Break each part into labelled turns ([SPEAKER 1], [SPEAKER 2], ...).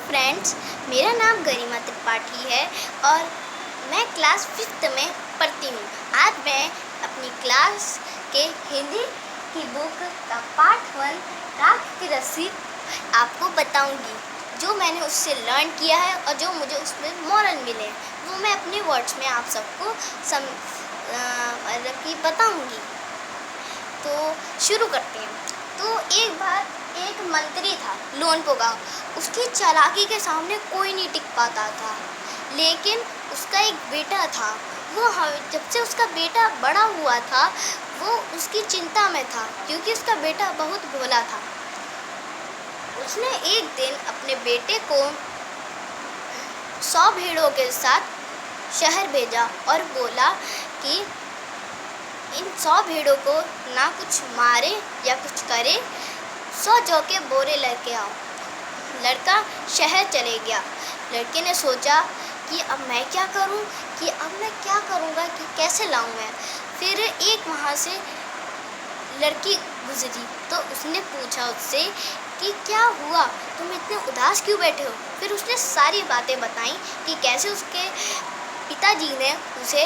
[SPEAKER 1] Friends, मेरा नाम गरिमा त्रिपाठी है और मैं क्लास 5th में पढ़ती हूँ। आज मैं अपनी क्लास के हिंदी की बुक का पार्ट 1 राख की रस्सी आपको बताऊंगी। जो मैंने उससे लर्न किया है और जो मुझे उसमें मॉरल मिले वो मैं अपने वर्ड्स में आप सबको बताऊंगी। तो शुरू करते हैं। तो एक बार एक मंत्री था लोनपो गाँव। उसकी चालाकी के सामने कोई नहीं टिक पाता था, लेकिन उसका एक बेटा था। वो जब से उसका बेटा बड़ा हुआ था वो उसकी चिंता में था, क्योंकि उसका बेटा बहुत भोला था। उसने एक दिन अपने बेटे को 100 भेड़ों के साथ शहर भेजा और बोला कि इन 100 भेड़ों को ना कुछ मारे या कुछ करे, 100 जौ के बोरे लेके आओ। लड़का शहर चले गया। लड़के ने सोचा कि अब मैं क्या करूँगा कि कैसे लाऊं मैं। फिर एक वहाँ से लड़की गुजरी तो उसने पूछा उससे कि क्या हुआ, तुम इतने उदास क्यों बैठे हो। फिर उसने सारी बातें बताई कि कैसे उसके पिताजी ने उसे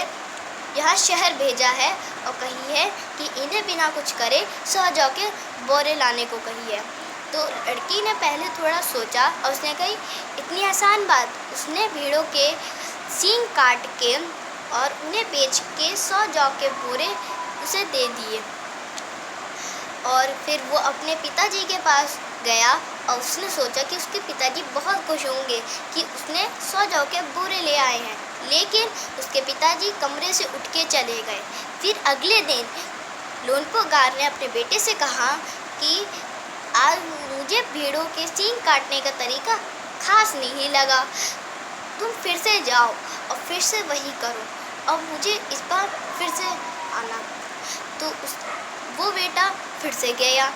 [SPEAKER 1] यहाँ शहर भेजा है और कही है कि इन्हें बिना कुछ करे 100 जौ के बोरे लाने को कही है। तो लड़की ने पहले थोड़ा सोचा और उसने कही इतनी आसान बात। उसने भेड़ों के सींग काट के और उन्हें बेच के 100 जौ के बोरे उसे दे दिए। और फिर वो अपने पिताजी के पास गया और उसने सोचा कि उसके पिताजी बहुत खुश होंगे कि उसने 100 जौ के बोरे ले आए हैं। लेकिन उसके पिताजी कमरे से उठ के चले गए। फिर अगले दिन लोनपो गार ने अपने बेटे से कहा कि आज मुझे भेड़ों के सींग काटने का तरीका खास नहीं लगा, तुम फिर से जाओ और फिर से वही करो और मुझे इस बार फिर से आना। तो वो बेटा फिर से गया।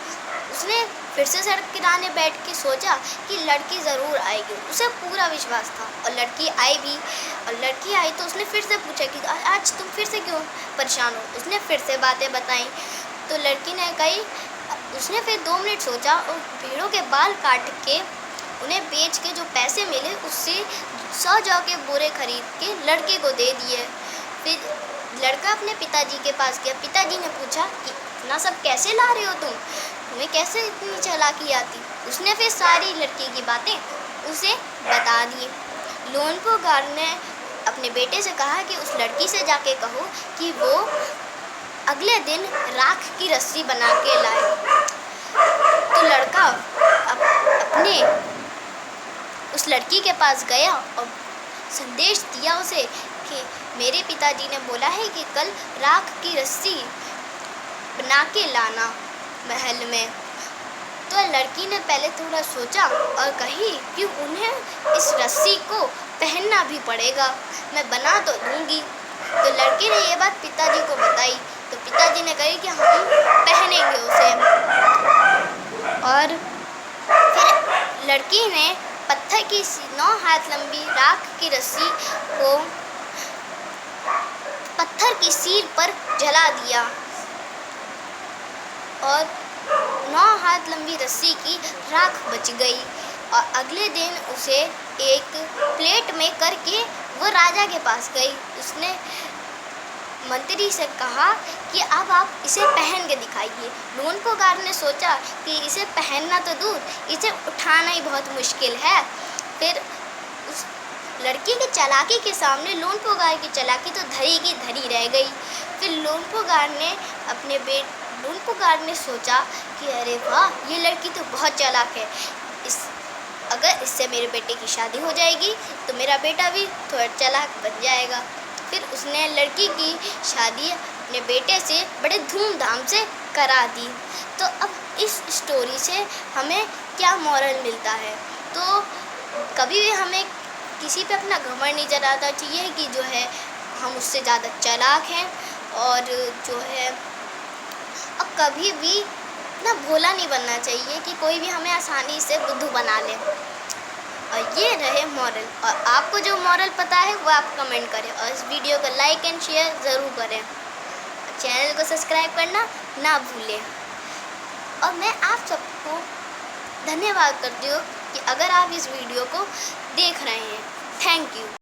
[SPEAKER 1] उसने फिर से सड़क किनारे बैठ के सोचा कि लड़की ज़रूर आएगी। उसे पूरा विश्वास था और लड़की आई भी। और लड़की आई तो उसने फिर से पूछा कि आज तुम फिर से क्यों परेशान हो। उसने फिर से बातें बताई तो लड़की ने कही, उसने फिर 2 मिनट सोचा और भेड़ों के बाल काट के उन्हें बेच के जो पैसे मिले उससे 100 जौ के बोरे खरीद के लड़के को दे दिए। फिर लड़का अपने पिताजी के पास गया। पिताजी ने पूछा कि इतना सब कैसे ला रहे हो तुम्हें कैसे इतनी चालाकी आती। उसने फिर सारी लड़की की बातें उसे बता दी। लोनपो गार ने अपने बेटे से कहा कि उस लड़की से जाके कहो कि वो अगले दिन राख की रस्सी बना के लाए। तो लड़का अपने उस लड़की के पास गया और संदेश दिया उसे कि मेरे पिताजी ने बोला है कि कल राख की रस्सी बना के लाना महल में। तो लड़की ने पहले थोड़ा सोचा और कही कि उन्हें इस रस्सी को पहनना भी पड़ेगा, मैं बना तो दूंगी। तो लड़की ने ये बात पिताजी को बताई तो पिताजी ने कही कि हम पहनेंगे उसे। और फिर लड़की ने पत्थर की 9 हाथ लंबी राख की रस्सी को पत्थर की सील पर जला दिया और 9 हाथ लंबी रस्सी की राख बच गई। और अगले दिन उसे एक प्लेट में करके वो राजा के पास गई। उसने मंत्री से कहा कि अब आप इसे पहन के दिखाइए। लोनपो गार ने सोचा कि इसे पहनना तो दूर, इसे उठाना ही बहुत मुश्किल है। फिर उस लड़की की चालाकी के सामने लोनपो गार की चालाकी तो धरी की धरी रह गई। फिर लोनपो गार ने सोचा कि अरे वाह, ये लड़की तो बहुत चालाक है। अगर इससे मेरे बेटे की शादी हो जाएगी तो मेरा बेटा भी थोड़ा चालाक बन जाएगा। फिर उसने लड़की की शादी अपने बेटे से बड़े धूमधाम से करा दी। तो अब इस स्टोरी से हमें क्या मॉरल मिलता है। तो कभी भी हमें किसी पे अपना घमंड नहीं जताना चाहिए कि जो है हम उससे ज़्यादा चालाक हैं, और जो है अब कभी भी इतना भोला नहीं बनना चाहिए कि कोई भी हमें आसानी से बुद्धू बना ले। और ये रहे मॉरल। और आपको जो मॉरल पता है वो आप कमेंट करें और इस वीडियो को लाइक एंड शेयर ज़रूर करें। चैनल को सब्सक्राइब करना ना भूलें। और मैं आप सबको धन्यवाद करती हूँ कि अगर आप इस वीडियो को देख रहे हैं। Thank you.